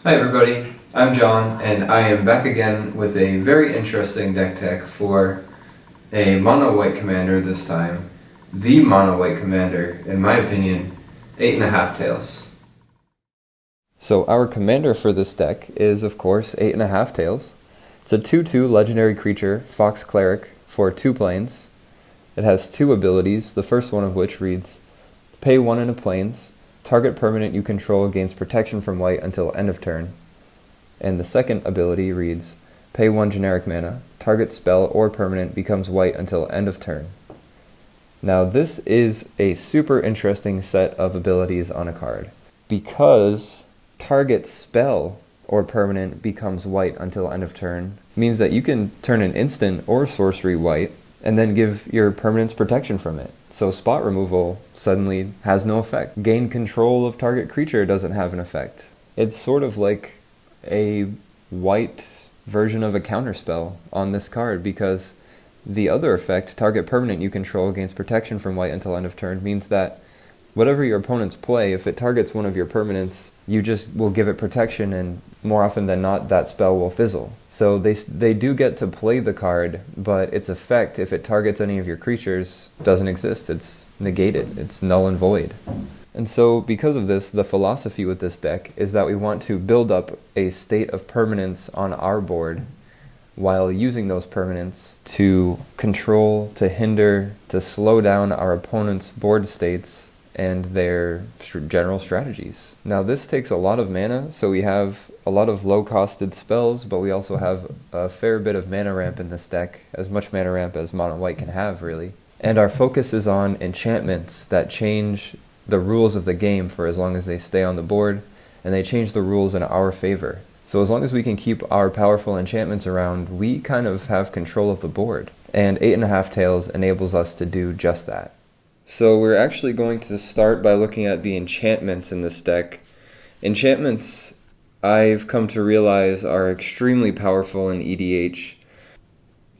Hi everybody, I'm John, and I am back again with a very interesting deck tech for a mono-white commander this time. The mono-white commander, in my opinion, 8.5 Tails. So our commander for this deck is, of course, 8.5 Tails. It's a 2/2 legendary creature, Fox Cleric, for 2 planes. It has 2 abilities, the first one of which reads, pay 1 in a plains, target permanent you control gains protection from white until end of turn. And the second ability reads, pay 1 generic mana, target spell or permanent becomes white until end of turn. Now this is a super interesting set of abilities on a card, because target spell or permanent becomes white until end of turn means that you can turn an instant or sorcery white and then give your permanents protection from it. So spot removal suddenly has no effect. Gain control of target creature doesn't have an effect. It's sort of like a white version of a counterspell on this card, because the other effect, target permanent you control gains protection from white until end of turn, means that whatever your opponents play, if it targets one of your permanents, you just will give it protection, and more often than not, that spell will fizzle. So they do get to play the card, but its effect, if it targets any of your creatures, doesn't exist. It's negated. It's null and void. And so because of this, the philosophy with this deck is that we want to build up a state of permanence on our board while using those permanents to control, to hinder, to slow down our opponent's board states and their general strategies. Now this takes a lot of mana, so we have a lot of low-costed spells, but we also have a fair bit of mana ramp in this deck, as much mana ramp as mono white can have, really. And our focus is on enchantments that change the rules of the game for as long as they stay on the board, and they change the rules in our favor. So as long as we can keep our powerful enchantments around, we kind of have control of the board. And 8.5 Tails enables us to do just that. So we're actually going to start by looking at the enchantments in this deck. Enchantments, I've come to realize, are extremely powerful in EDH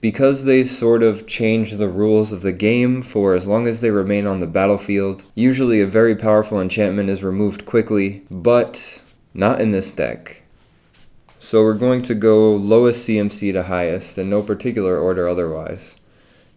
because they sort of change the rules of the game for as long as they remain on the battlefield. Usually a very powerful enchantment is removed quickly, but not in this deck. So we're going to go lowest CMC to highest, in no particular order otherwise.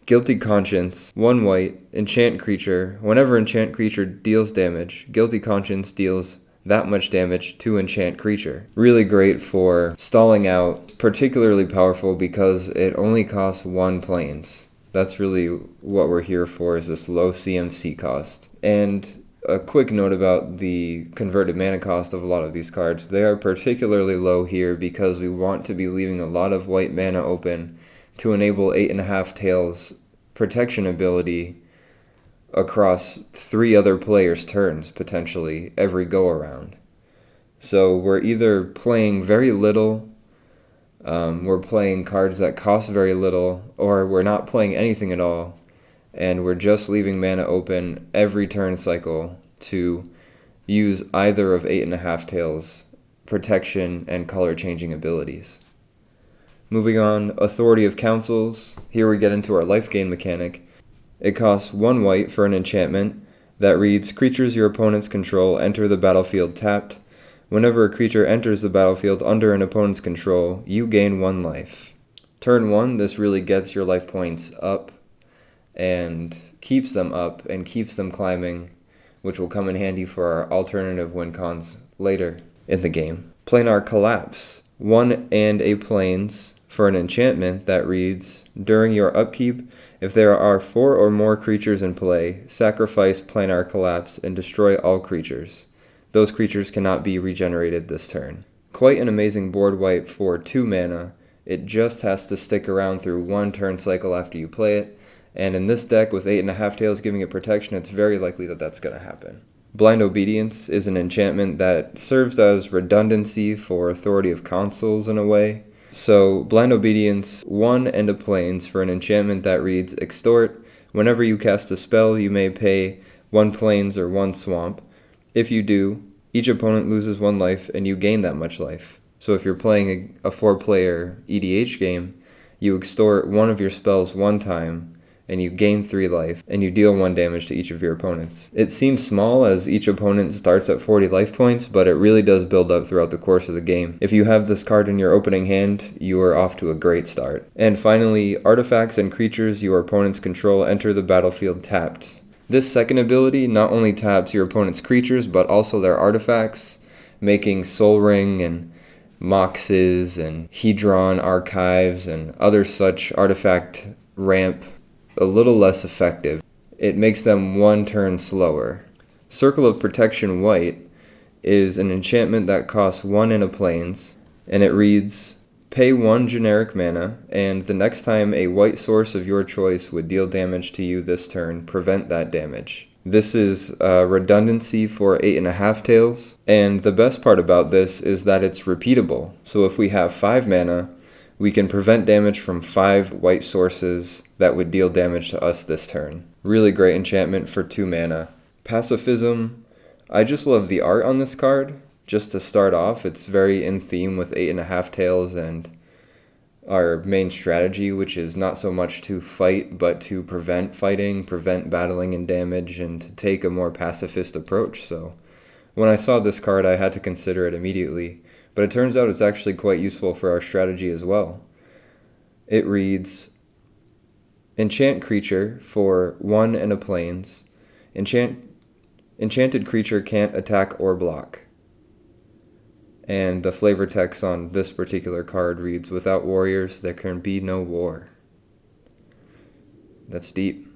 Guilty Conscience, 1 white, enchant creature. Whenever enchant creature deals damage, Guilty Conscience deals that much damage to enchant creature. Really great for stalling out, particularly powerful because it only costs 1 plains. That's really what we're here for, is this low CMC cost. And a quick note about the converted mana cost of a lot of these cards. They are particularly low here because we want to be leaving a lot of white mana open to enable 8.5 Tails protection ability across 3 other players' turns, potentially, every go-around. So we're either playing very little, we're playing cards that cost very little, or we're not playing anything at all, and we're just leaving mana open every turn cycle to use either of 8.5 Tails' protection and color-changing abilities. Moving on, Authority of Consuls. Here we get into our life gain mechanic. It costs 1 white for an enchantment that reads, creatures your opponents control enter the battlefield tapped. Whenever a creature enters the battlefield under an opponent's control, you gain 1 life. Turn 1, this really gets your life points up and keeps them up and keeps them climbing, which will come in handy for our alternative win cons later in the game. Planar Collapse. 1 and a plains for an enchantment that reads, during your upkeep, if there are 4 or more creatures in play, sacrifice Planar Collapse and destroy all creatures. Those creatures cannot be regenerated this turn. Quite an amazing board wipe for 2 mana. It just has to stick around through 1 turn cycle after you play it, and in this deck with 8.5 Tails giving it protection, it's very likely that that's going to happen. Blind Obedience is an enchantment that serves as redundancy for Authority of Consuls in a way. So Blind Obedience, 1 and a plains for an enchantment that reads, extort. Whenever you cast a spell, you may pay 1 plains or 1 swamp. If you do, each opponent loses 1 life and you gain that much life. So if you're playing a 4-player EDH game, you extort 1 of your spells 1 time, and you gain 3 life, and you deal 1 damage to each of your opponents. It seems small as each opponent starts at 40 life points, but it really does build up throughout the course of the game. If you have this card in your opening hand, you are off to a great start. And finally, artifacts and creatures your opponents control enter the battlefield tapped. This second ability not only taps your opponent's creatures, but also their artifacts, making Sol Ring and Moxes and Hedron archives and other such artifact ramp a little less effective. It makes them 1 turn slower. Circle of Protection White is an enchantment that costs 1 in a plains, and it reads, pay 1 generic mana, and the next time a white source of your choice would deal damage to you this turn, prevent that damage. This is redundancy for 8.5 tails, and the best part about this is that it's repeatable. So if we have 5 mana, we can prevent damage from 5 white sources that would deal damage to us this turn. Really great enchantment for 2 mana. Pacifism. I just love the art on this card. Just to start off, it's very in theme with 8.5 tails and our main strategy, which is not so much to fight, but to prevent fighting, prevent battling and damage, and to take a more pacifist approach. So when I saw this card, I had to consider it immediately. But it turns out it's actually quite useful for our strategy as well. It reads, enchant creature for 1 in a plains. Enchanted creature can't attack or block. And the flavor text on this particular card reads, without warriors, there can be no war. That's deep.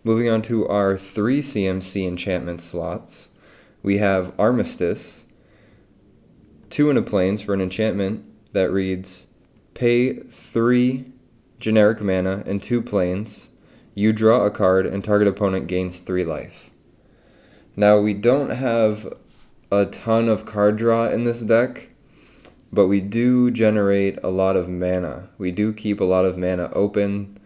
Moving on to our 3 CMC enchantment slots, we have Armistice, 2 in a plains for an enchantment that reads, pay 3 generic mana and 2 plains. You draw a card and target opponent gains 3 life. Now we don't have a ton of card draw in this deck, but we do generate a lot of mana. We do keep a lot of mana open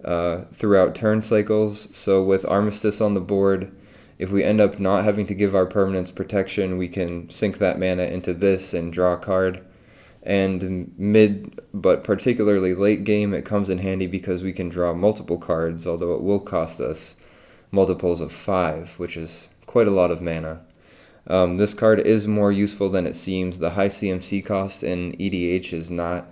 throughout turn cycles. So with Armistice on the board, if we end up not having to give our permanents protection, we can sink that mana into this and draw a card. And mid, but particularly late game, it comes in handy because we can draw multiple cards, although it will cost us multiples of 5, which is quite a lot of mana. This card is more useful than it seems. The high CMC cost in EDH is not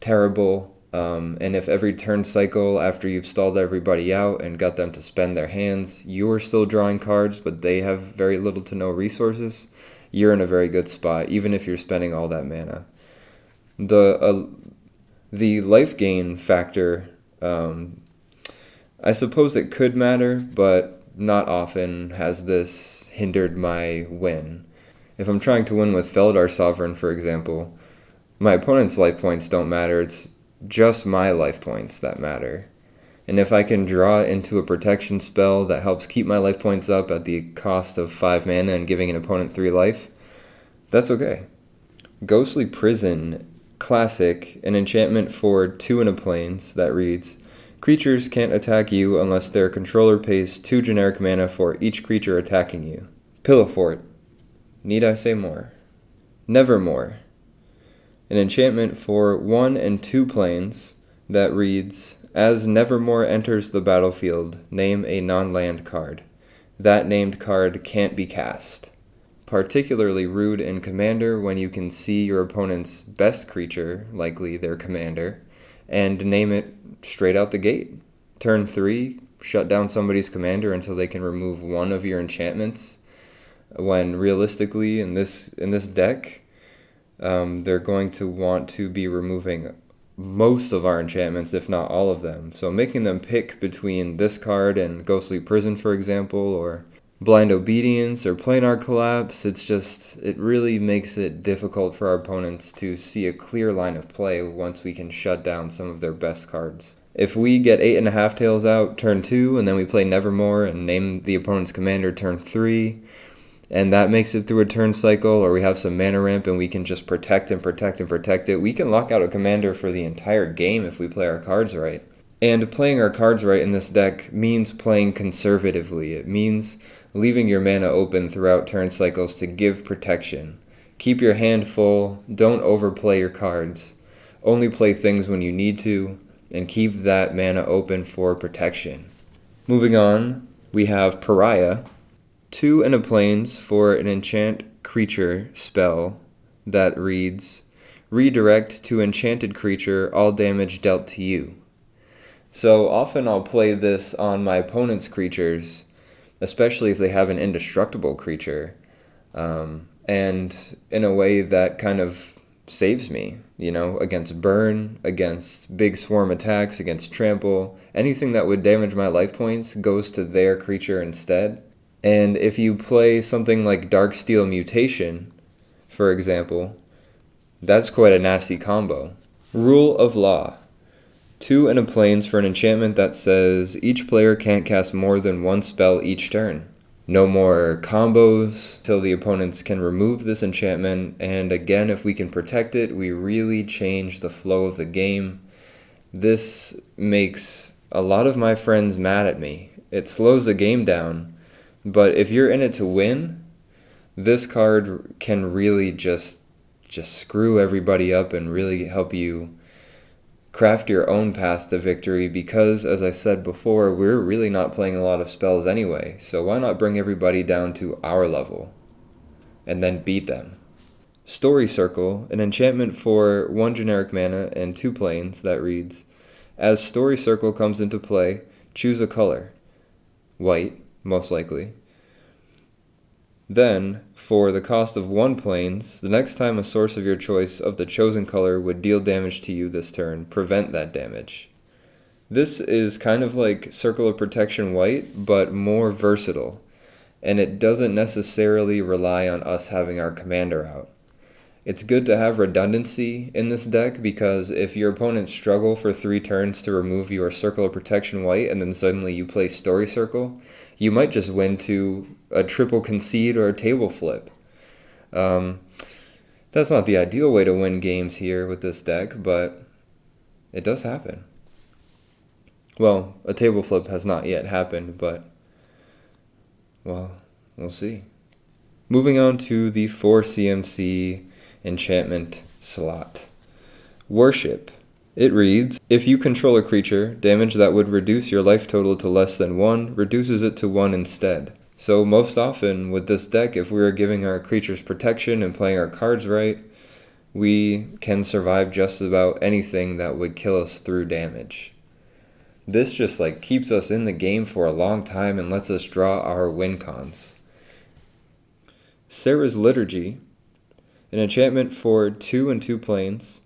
terrible. And if every turn cycle after you've stalled everybody out and got them to spend their hands, you're still drawing cards, but they have very little to no resources, you're in a very good spot, even if you're spending all that mana. The life gain factor, I suppose it could matter, but not often has this hindered my win. If I'm trying to win with Feldar Sovereign, for example, my opponent's life points don't matter. It's just my life points that matter. And if I can draw into a protection spell that helps keep my life points up at the cost of 5 mana and giving an opponent 3 life, that's okay. Ghostly Prison Classic, an enchantment for 2 in a plains that reads, creatures can't attack you unless their controller pays 2 generic mana for each creature attacking you. Pillow Fort. Need I say more? Nevermore. An enchantment for 1 and 2 plains that reads, as Nevermore enters the battlefield, name a non-land card. That named card can't be cast. Particularly rude in Commander when you can see your opponent's best creature, likely their commander, and name it straight out the gate. Turn 3, shut down somebody's commander until they can remove 1 of your enchantments, when realistically in this deck, they're going to want to be removing most of our enchantments, if not all of them. So making them pick between this card and Ghostly Prison, for example, or Blind Obedience or Planar Collapse, it really makes it difficult for our opponents to see a clear line of play once we can shut down some of their best cards. If we get 8.5 tails out turn 2, and then we play Nevermore and name the opponent's commander turn 3, and that makes it through a turn cycle, or we have some mana ramp and we can just protect and protect and protect it, we can lock out a commander for the entire game if we play our cards right. And playing our cards right in this deck means playing conservatively. It means leaving your mana open throughout turn cycles to give protection. Keep your hand full, don't overplay your cards. Only play things when you need to. and keep that mana open for protection. Moving on, we have Pariah, 2 and a plains for an enchant creature spell that reads, redirect to enchanted creature all damage dealt to you. So often I'll play this on my opponent's creatures, especially if they have an indestructible creature, and in a way that kind of saves me, against burn, against big swarm attacks, against trample. Anything that would damage my life points goes to their creature instead. And if you play something like Darksteel Mutation, for example, that's quite a nasty combo. Rule of Law. 2 and a plains for an enchantment that says each player can't cast more than one spell each turn. No more combos till the opponents can remove this enchantment, and again, if we can protect it, we really change the flow of the game. This makes a lot of my friends mad at me. It slows the game down, but if you're in it to win, this card can really just screw everybody up and really help you craft your own path to victory, because, as I said before, we're really not playing a lot of spells anyway, so why not bring everybody down to our level and then beat them? Story Circle, an enchantment for 1 generic mana and 2 plains that reads, as Story Circle comes into play, choose a color. White, most likely. Then, for the cost of 1 plains, the next time a source of your choice of the chosen color would deal damage to you this turn, prevent that damage. This is kind of like Circle of Protection White, but more versatile, and it doesn't necessarily rely on us having our commander out. It's good to have redundancy in this deck, because if your opponents struggle for 3 turns to remove your Circle of Protection White and then suddenly you play Story Circle, you might just win to a triple concede or a table flip. That's not the ideal way to win games here with this deck, but it does happen. Well, a table flip has not yet happened, but, well, we'll see. Moving on to the 4 CMC enchantment slot. Worship. It reads, if you control a creature, damage that would reduce your life total to less than 1 reduces it to 1 instead. So most often with this deck, if we are giving our creatures protection and playing our cards right, we can survive just about anything that would kill us through damage. This just keeps us in the game for a long time and lets us draw our win cons. Serra's Liturgy, an enchantment for 2 and 2 plains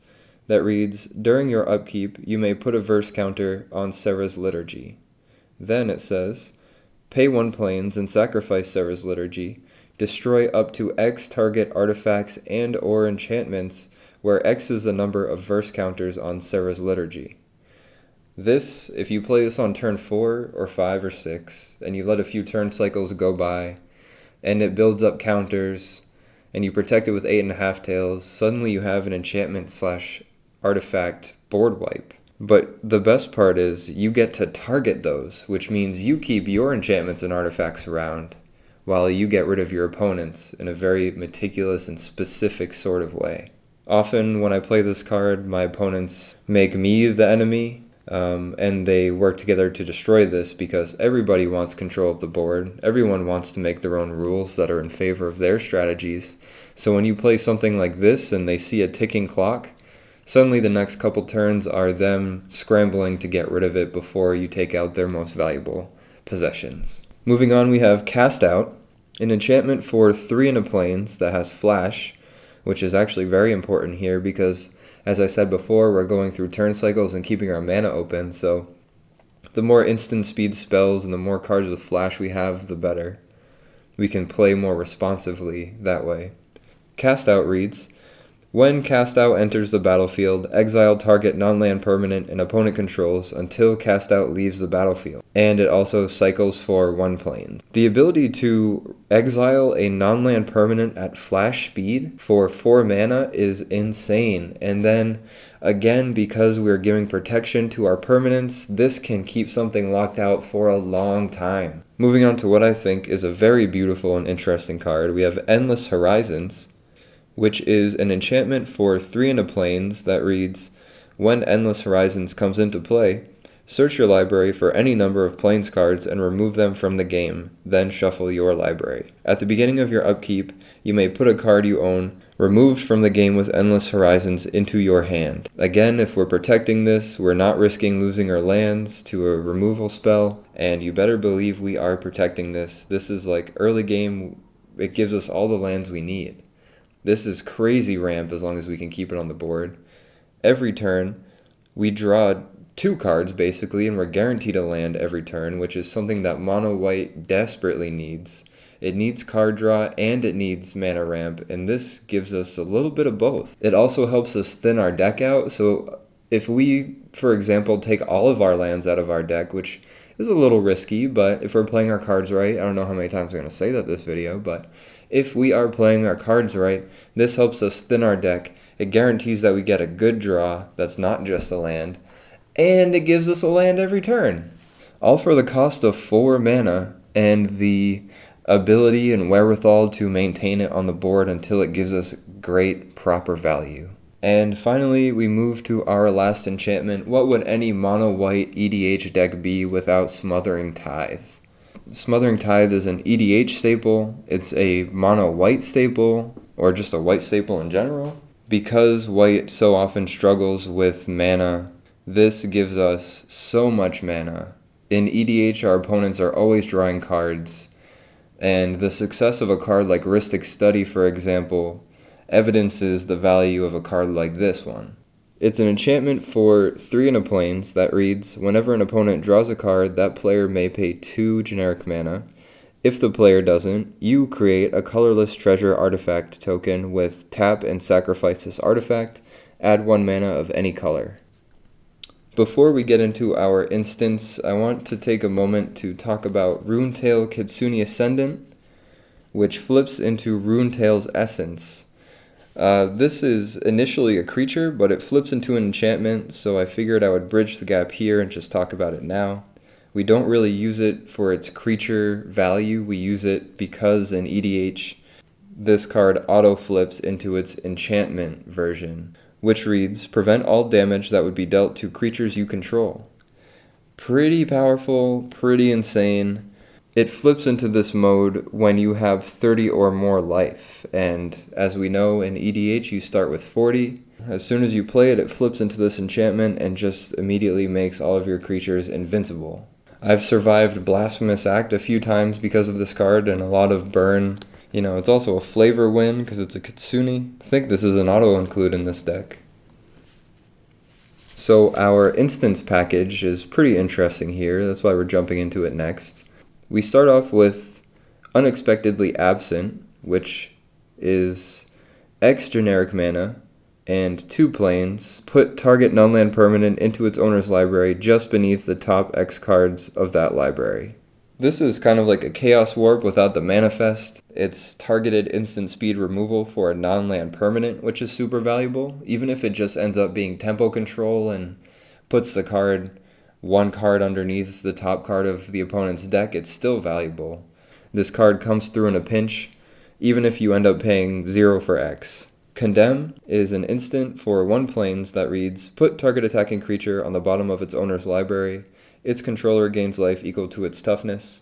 that reads, during your upkeep, you may put a verse counter on Serra's Liturgy. Then it says, pay 1 plains and sacrifice Serra's Liturgy. Destroy up to X target artifacts and or enchantments, where X is the number of verse counters on Serra's Liturgy. This, if you play this on turn 4 or 5 or 6, and you let a few turn cycles go by, and it builds up counters, and you protect it with 8.5 tails, suddenly you have an enchantment / artifact board wipe. But the best part is you get to target those, which means you keep your enchantments and artifacts around while you get rid of your opponents in a very meticulous and specific sort of way. Often when I play this card, my opponents make me the enemy, and they work together to destroy this, because everybody wants control of the board. Everyone wants to make their own rules that are in favor of their strategies. So when you play something like this and they see a ticking clock, suddenly the next couple turns are them scrambling to get rid of it before you take out their most valuable possessions. Moving on, we have Cast Out, an enchantment for 3 and a plains that has Flash, which is actually very important here because, as I said before, we're going through turn cycles and keeping our mana open, so the more instant speed spells and the more cards with Flash we have, the better. We can play more responsively that way. Cast Out reads, when Cast Out enters the battlefield, exile target non-land permanent and opponent controls until Cast Out leaves the battlefield. And it also cycles for 1 plane. The ability to exile a non-land permanent at flash speed for 4 mana is insane. And then, again, because we're giving protection to our permanents, this can keep something locked out for a long time. Moving on to what I think is a very beautiful and interesting card, we have Endless Horizons, which is an enchantment for 3 and a plains that reads, When Endless Horizons comes into play, search your library for any number of Plains cards and remove them from the game, then shuffle your library. At the beginning of your upkeep, you may put a card you own removed from the game with Endless Horizons into your hand. Again, if we're protecting this, we're not risking losing our lands to a removal spell, and you better believe we are protecting this. This is like early game, it gives us all the lands we need. This is crazy ramp as long as we can keep it on the board. Every turn, we draw 2 cards basically, and we're guaranteed a land every turn, which is something that mono white desperately needs. It needs card draw and it needs mana ramp, and this gives us a little bit of both. It also helps us thin our deck out, so if we, for example, take all of our lands out of our deck, which is a little risky, but if we're playing our cards right, I don't know how many times I'm going to say that this video, but if we are playing our cards right, this helps us thin our deck. It guarantees that we get a good draw that's not just a land, and it gives us a land every turn. All for the cost of 4 mana and the ability and wherewithal to maintain it on the board until it gives us great proper value. And finally, we move to our last enchantment. What would any mono-white EDH deck be without Smothering Tithe? Smothering Tithe is an EDH staple. It's a mono-white staple, or just a white staple in general. Because white so often struggles with mana, this gives us so much mana. In EDH, our opponents are always drawing cards, and the success of a card like Rhystic Study, for example, evidences the value of a card like this one. It's an enchantment for 3 and a Plains that reads, whenever an opponent draws a card, that player may pay 2 generic mana. If the player doesn't, you create a colorless treasure artifact token with tap and sacrifice this artifact, add 1 mana of any color. Before we get into our instance, I want to take a moment to talk about Runetail Kitsune Ascendant, which flips into Runetail's Essence. This is initially a creature, but it flips into an enchantment, so I figured I would bridge the gap here and just talk about it now. We don't really use it for its creature value, we use it because in EDH, this card auto-flips into its enchantment version, which reads, prevent all damage that would be dealt to creatures you control. Pretty powerful, pretty insane. It flips into this mode when you have 30 or more life, and as we know in EDH you start with 40. As soon as you play it, it flips into this enchantment and just immediately makes all of your creatures invincible. I've survived Blasphemous Act a few times because of this card and a lot of burn. You know, it's also a flavor win because it's a Kitsune. I think this is an auto-include in this deck. So our instance package is pretty interesting here. That's why we're jumping into it next. We start off with Unexpectedly Absent, which is X generic mana and 2 Plains. Put target non-land permanent into its owner's library just beneath the top X cards of that library. This is kind of like a Chaos Warp without the Manifest. It's targeted instant speed removal for a non-land permanent, which is super valuable, even if it just ends up being tempo control and puts the card 1 card underneath the top card of the opponent's deck. It's still valuable. This card comes through in a pinch, even if you end up paying 0 for X. Condemn is an instant for 1 Plains that reads, put target attacking creature on the bottom of its owner's library. Its controller gains life equal to its toughness.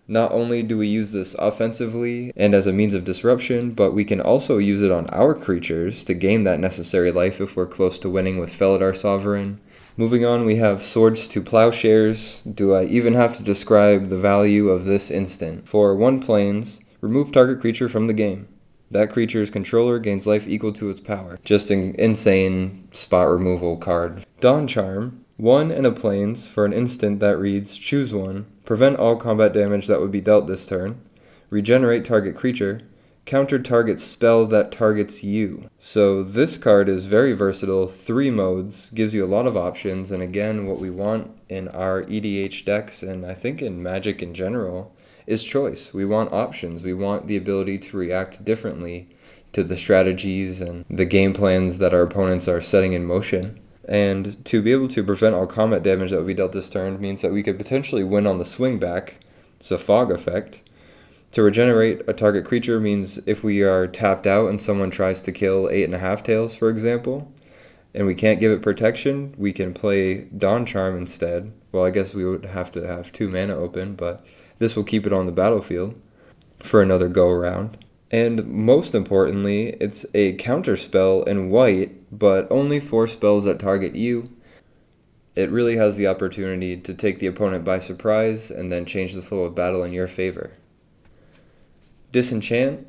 Not only do we use this offensively and as a means of disruption, but we can also use it on our creatures to gain that necessary life if we're close to winning with Felidar Sovereign. Moving on, we have Swords to Plowshares. Do I even have to describe the value of this instant? For 1 Plains, remove target creature from the game. That creature's controller gains life equal to its power. Just an insane spot removal card. Dawn Charm. 1 and a Plains for an instant that reads, choose 1, prevent all combat damage that would be dealt this turn, regenerate target creature, counter target spell that targets you. So this card is very versatile, 3 modes, gives you a lot of options, and again, what we want in our EDH decks, and I think in Magic in general, is choice. We want options. We want the ability to react differently to the strategies and the game plans that our opponents are setting in motion. And to be able to prevent all combat damage that would be dealt this turn means that we could potentially win on the swing back. It's a fog effect. To regenerate a target creature means if we are tapped out and someone tries to kill 8.5 tails, for example, and we can't give it protection, we can play Dawn Charm instead. Well, I guess we would have to have 2 mana open, but this will keep it on the battlefield for another go-around. And most importantly, it's a counter spell in white, but only for spells that target you. It really has the opportunity to take the opponent by surprise and then change the flow of battle in your favor. Disenchant.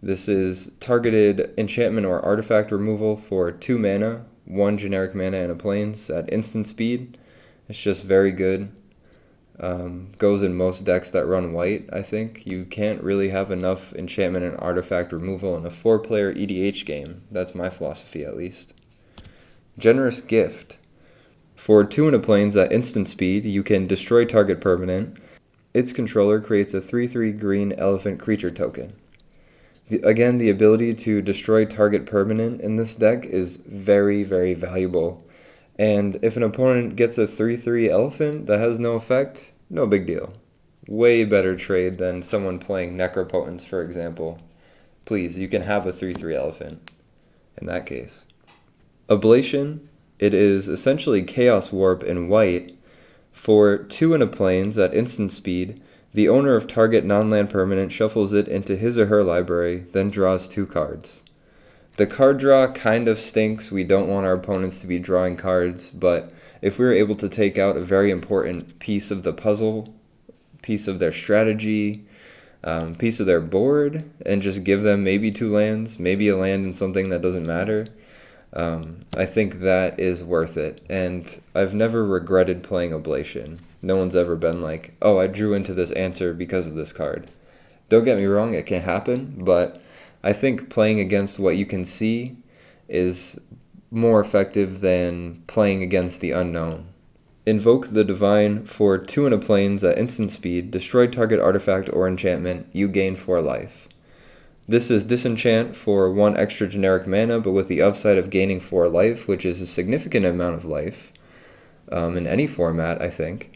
This is targeted enchantment or artifact removal for 2 mana, 1 generic mana and a plains at instant speed. It's just very good. Goes in most decks that run white, I think. You can't really have enough enchantment and artifact removal in a 4-player EDH game. That's my philosophy, at least. Generous Gift. For 2 and a plains at instant speed, you can destroy target permanent. Its controller creates a 3/3 green elephant creature token. Again, the ability to destroy target permanent in this deck is very, very valuable. And if an opponent gets a 3/3 elephant that has no effect, no big deal. Way better trade than someone playing Necropotence, for example. Please, you can have a 3/3 elephant in that case. Oblation. It is essentially Chaos Warp in white. For 2 and a plains at instant speed, the owner of target non-land permanent shuffles it into his or her library, then draws 2 cards. The card draw kind of stinks. We don't want our opponents to be drawing cards, but if we were able to take out a very important piece of the puzzle, piece of their strategy, piece of their board, and just give them maybe 2 lands, maybe a land in something that doesn't matter, I think that is worth it. And I've never regretted playing Oblation. No one's ever been like, oh, I drew into this answer because of this card. Don't get me wrong, it can happen, but I think playing against what you can see is more effective than playing against the unknown. Invoke the Divine. For 2 and a plains at instant speed, destroy target artifact or enchantment, you gain 4 life. This is Disenchant for 1 extra generic mana, but with the upside of gaining 4 life, which is a significant amount of life in any format, I think.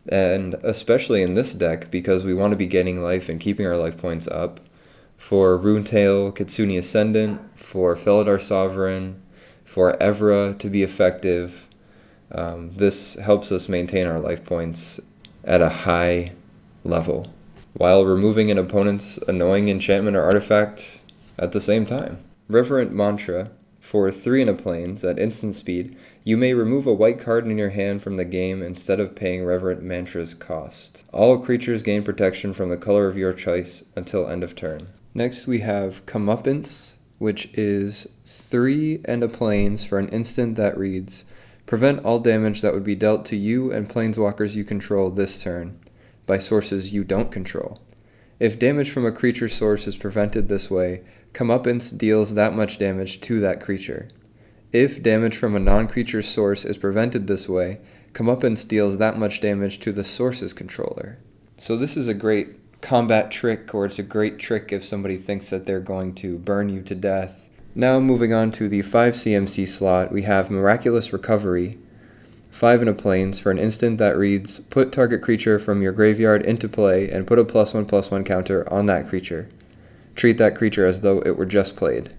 And especially in this deck, because we want to be getting life and keeping our life points up. For Runetail, Kitsune Ascendant, for Felidar Sovereign, for Evra to be effective. This helps us maintain our life points at a high level, while removing an opponent's annoying enchantment or artifact at the same time. Reverent Mantra. For 3 and a plains at instant speed, you may remove a white card in your hand from the game instead of paying Reverent Mantra's cost. All creatures gain protection from the color of your choice until end of turn. Next we have Comeuppance, which is 3 and a plains for an instant that reads, prevent all damage that would be dealt to you and planeswalkers you control this turn by sources you don't control. If damage from a creature source is prevented this way, Comeuppance deals that much damage to that creature. If damage from a non-creature source is prevented this way, Comeuppance deals that much damage to the source's controller. So this is a great combat trick, or it's a great trick if somebody thinks that they're going to burn you to death. Now moving on to the 5 CMC slot, we have Miraculous Recovery. 5 and a plains for an instant that reads, put target creature from your graveyard into play and put a +1/+1 counter on that creature. Treat that creature as though it were just played.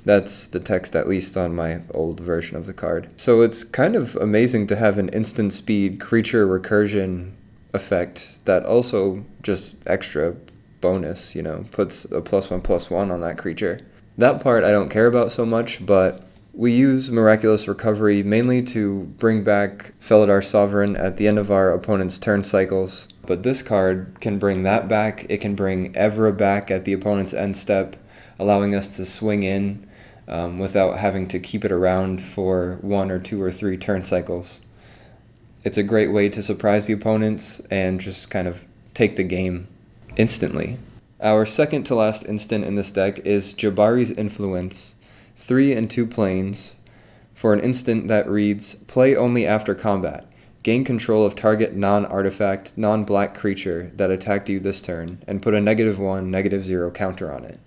That's the text, at least on my old version of the card. So it's kind of amazing to have an instant speed creature recursion effect that also just extra bonus, puts a +1/+1 on that creature. That part I don't care about so much, but we use Miraculous Recovery mainly to bring back Felidar Sovereign at the end of our opponent's turn cycles. But this card can bring that back. It can bring Evra back at the opponent's end step, allowing us to swing in without having to keep it around for 1 or 2 or 3 turn cycles. It's a great way to surprise the opponents and just kind of take the game instantly. Our second to last instant in this deck is Jabari's Influence. 3 and 2 plains for an instant that reads, play only after combat. Gain control of target non-artifact, non-black creature that attacked you this turn, and put a -1, -0 counter on it.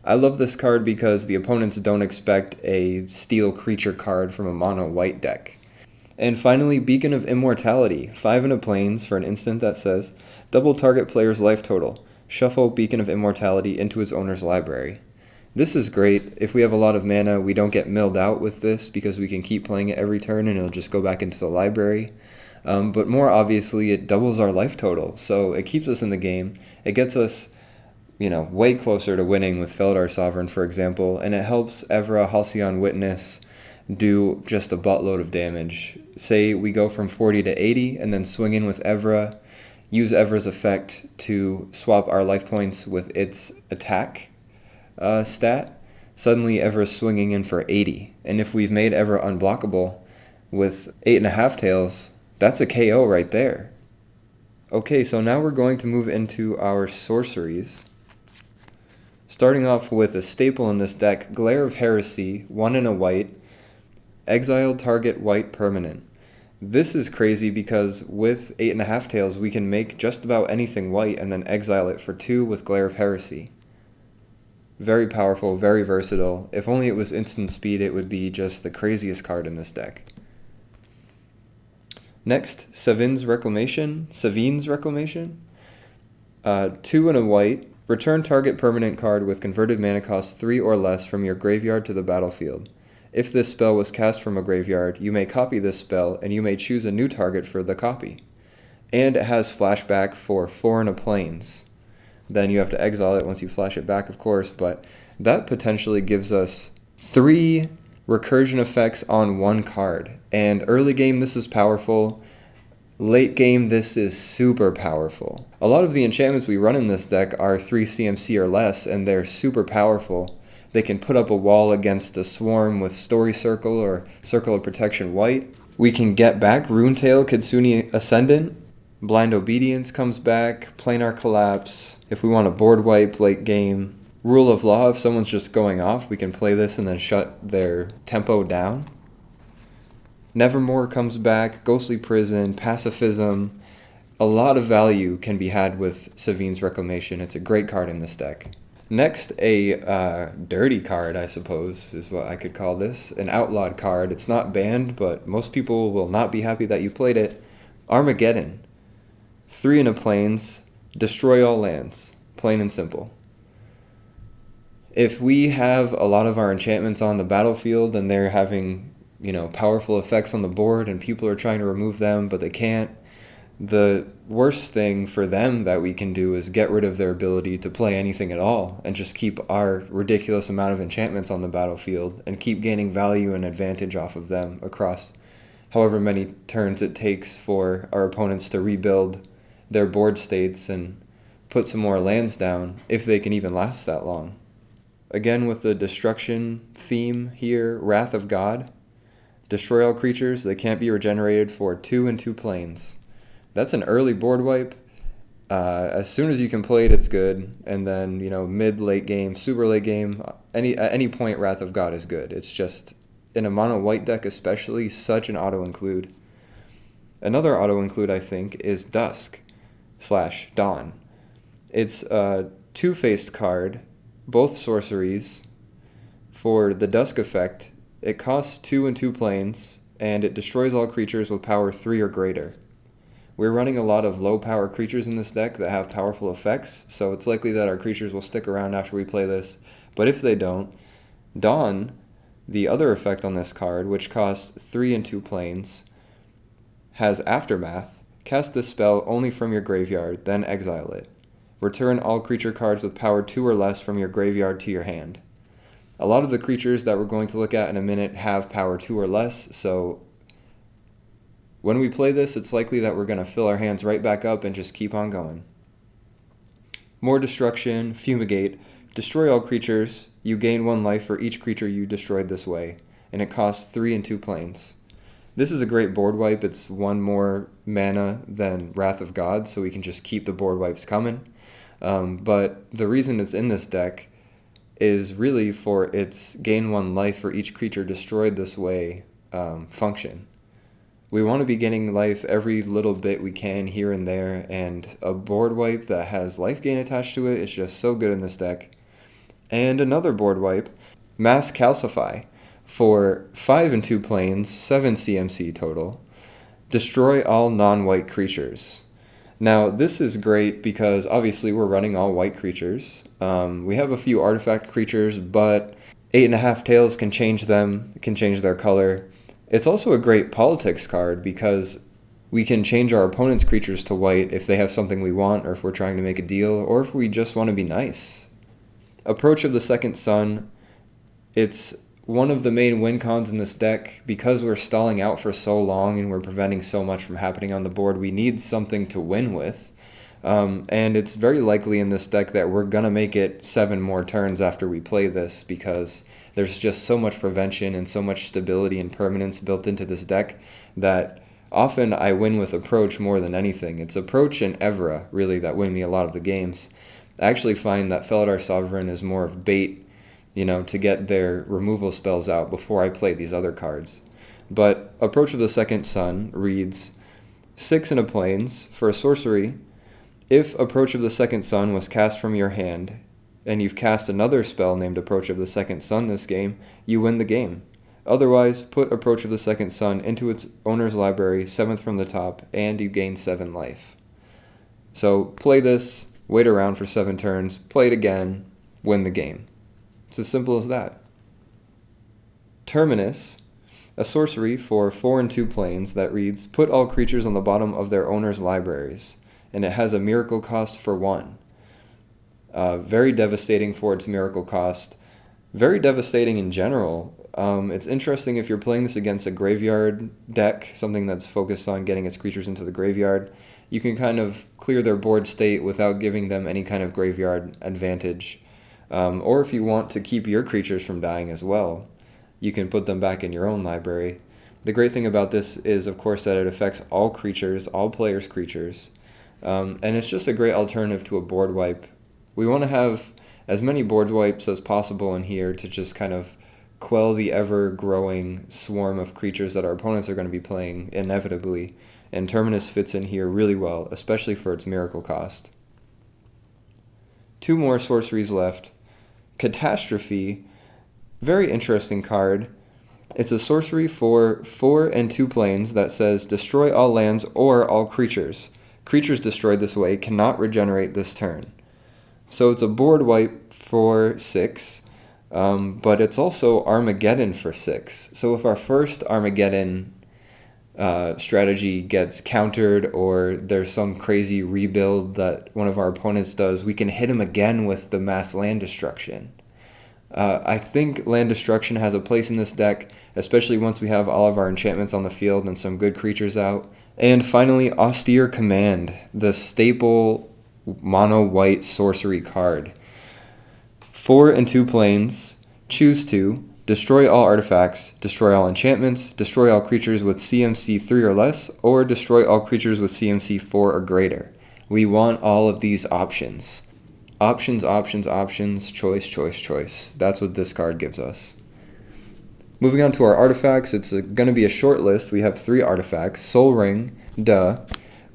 I love this card because the opponents don't expect a steel creature card from a mono white deck. And finally, Beacon of Immortality. 5 and a plains for an instant that says, double target player's life total. Shuffle Beacon of Immortality into its owner's library. This is great. If we have a lot of mana, we don't get milled out with this because we can keep playing it every turn and it'll just go back into the library. But more obviously, it doubles our life total, so it keeps us in the game. It gets us, way closer to winning with Felidar Sovereign, for example, and it helps Evra Halcyon Witness do just a buttload of damage. Say we go from 40 to 80 and then swing in with Evra, use Evra's effect to swap our life points with its attack stat. Suddenly Evra's swinging in for 80, and if we've made Evra unblockable with 8.5 tails, that's a KO right there. Okay, so now we're going to move into our sorceries. Starting off with a staple in this deck, Glare of Heresy, 1 and a white, exile target white permanent. This is crazy because with 8.5 tails we can make just about anything white and then exile it for 2 with Glare of Heresy. Very powerful, very versatile. If only it was instant speed, it would be just the craziest card in this deck. Next, Sevinne's Reclamation. 2 and a white. Return target permanent card with converted mana cost 3 or less from your graveyard to the battlefield. If this spell was cast from a graveyard, you may copy this spell, and you may choose a new target for the copy. And it has flashback for 4 and a plains. Then you have to exile it once you flash it back, of course, but that potentially gives us 3 recursion effects on 1 card. And early game, this is powerful. Late game, this is super powerful. A lot of the enchantments we run in this deck are 3 CMC or less, and they're super powerful. They can put up a wall against a swarm with Story Circle or Circle of Protection white. We can get back Runetail, Kitsune Ascendant. Blind Obedience comes back. Planar Collapse. If we want a board wipe late game. Rule of Law, if someone's just going off, we can play this and then shut their tempo down. Nevermore comes back. Ghostly Prison, Pacifism. A lot of value can be had with Sevinne's Reclamation. It's a great card in this deck. Next, a dirty card, I suppose, is what I could call this. An outlawed card. It's not banned, but most people will not be happy that you played it. Armageddon. 3 and a plains. Destroy all lands. Plain and simple. If we have a lot of our enchantments on the battlefield and they're having, powerful effects on the board and people are trying to remove them, but they can't, the worst thing for them that we can do is get rid of their ability to play anything at all and just keep our ridiculous amount of enchantments on the battlefield and keep gaining value and advantage off of them across however many turns it takes for our opponents to rebuild their board states and put some more lands down, if they can even last that long. Again, with the destruction theme here, Wrath of God. Destroy all creatures. They can't be regenerated for 2 and 2 plains. That's an early board wipe. As soon as you can play it, it's good. And then, mid, late game, super late game, at any point, Wrath of God is good. It's just, in a mono white deck especially, such an auto-include. Another auto-include, I think, is Dusk/Dawn. It's a 2-faced card, both sorceries. For the Dusk effect, it costs 2 and 2 plains, and it destroys all creatures with power 3 or greater. We're running a lot of low power creatures in this deck that have powerful effects, so it's likely that our creatures will stick around after we play this. But if they don't, Dawn, the other effect on this card, which costs 3 and 2 plains, has Aftermath. Cast this spell only from your graveyard, then exile it. Return all creature cards with power 2 or less from your graveyard to your hand. A lot of the creatures that we're going to look at in a minute have power 2 or less, so when we play this, it's likely that we're going to fill our hands right back up and just keep on going. More destruction, Fumigate. Destroy all creatures. You gain 1 life for each creature you destroyed this way, and it costs 3 and 2 plains. This is a great board wipe. It's 1 more mana than Wrath of God, so we can just keep the board wipes coming. But the reason it's in this deck is really for its gain 1 life for each creature destroyed this way function. We want to be gaining life every little bit we can here and there, and a board wipe that has life gain attached to it is just so good in this deck. And another board wipe, Mass Calcify, for 5 and 2 plains, 7 CMC total. Destroy all non-white creatures. Now, this is great because obviously we're running all white creatures. We have a few artifact creatures, but 8.5 tails can change them, can change their color. It's also a great politics card because we can change our opponent's creatures to white if they have something we want, or if we're trying to make a deal, or if we just want to be nice. Approach of the Second Sun. It's one of the main win cons in this deck. Because we're stalling out for so long and we're preventing so much from happening on the board, we need something to win with. And it's very likely in this deck that we're going to make it 7 more turns after we play this, because there's just so much prevention and so much stability and permanence built into this deck that often I win with Approach more than anything. It's Approach and Evra, really, that win me a lot of the games. I actually find that Felidar Sovereign is more of bait, to get their removal spells out before I play these other cards. But Approach of the Second Sun reads 6 in a Plains for a sorcery. If Approach of the Second Sun was cast from your hand, and you've cast another spell named Approach of the Second Sun this game, you win the game. Otherwise, put Approach of the Second Sun into its owner's library, 7th from the top, and you gain 7 life. So play this, wait around for 7 turns, play it again, win the game. It's as simple as that. Terminus, a sorcery for 4 and 2 plains that reads, put all creatures on the bottom of their owner's libraries, and it has a miracle cost for 1. Very devastating for its miracle cost. Very devastating in general. It's interesting if you're playing this against a graveyard deck, something that's focused on getting its creatures into the graveyard. You can kind of clear their board state without giving them any kind of graveyard advantage. Or if you want to keep your creatures from dying as well, you can put them back in your own library. The great thing about this is, of course, that it affects all creatures, all players' creatures. And it's just a great alternative to a board wipe. We want to have as many board wipes as possible in here to just kind of quell the ever-growing swarm of creatures that our opponents are going to be playing inevitably. And Terminus fits in here really well, especially for its miracle cost. 2 more sorceries left. Catastrophe, very interesting card. It's a sorcery for 4 and 2 plains that says destroy all lands or all creatures. Creatures destroyed this way cannot regenerate this turn. So it's a board wipe for 6, but it's also Armageddon for 6. So if our first Armageddon strategy gets countered, or there's some crazy rebuild that one of our opponents does, we can hit him again with the mass land destruction. I think land destruction has a place in this deck, especially once we have all of our enchantments on the field and some good creatures out. And finally, Austere Command, the staple mono-white sorcery card. 4 and 2 plains, choose 2, destroy all artifacts, destroy all enchantments, destroy all creatures with CMC 3 or less, or destroy all creatures with CMC 4 or greater. We want all of these options. Options, options, options, choice, choice, choice. That's what this card gives us. Moving on to our artifacts, it's going to be a short list. We have 3 artifacts: Soul Ring,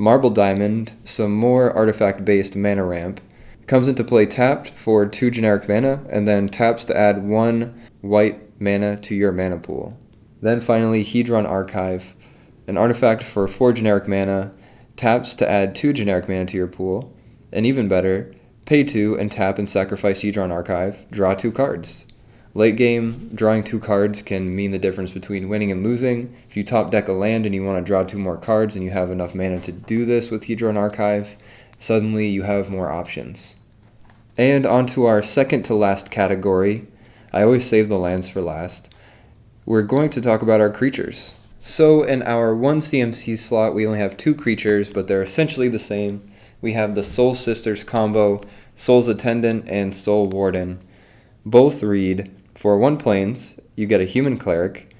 Marble Diamond, some more artifact-based mana ramp. Comes into play tapped for 2 generic mana, and then taps to add 1 white mana to your mana pool. Then finally, Hedron Archive, an artifact for 4 generic mana, taps to add 2 generic mana to your pool, and even better, pay 2 and tap and sacrifice Hedron Archive, draw 2 cards. Late game, drawing 2 cards can mean the difference between winning and losing. If you top deck a land and you want to draw 2 more cards and you have enough mana to do this with Hedron Archive, suddenly you have more options. And on to our second to last category. I always save the lands for last. We're going to talk about our creatures. So in our 1 CMC slot, we only have 2 creatures, but they're essentially the same. We have the Soul Sisters combo, Soul's Attendant, and Soul Warden. Both read, for 1 plains, you get a human cleric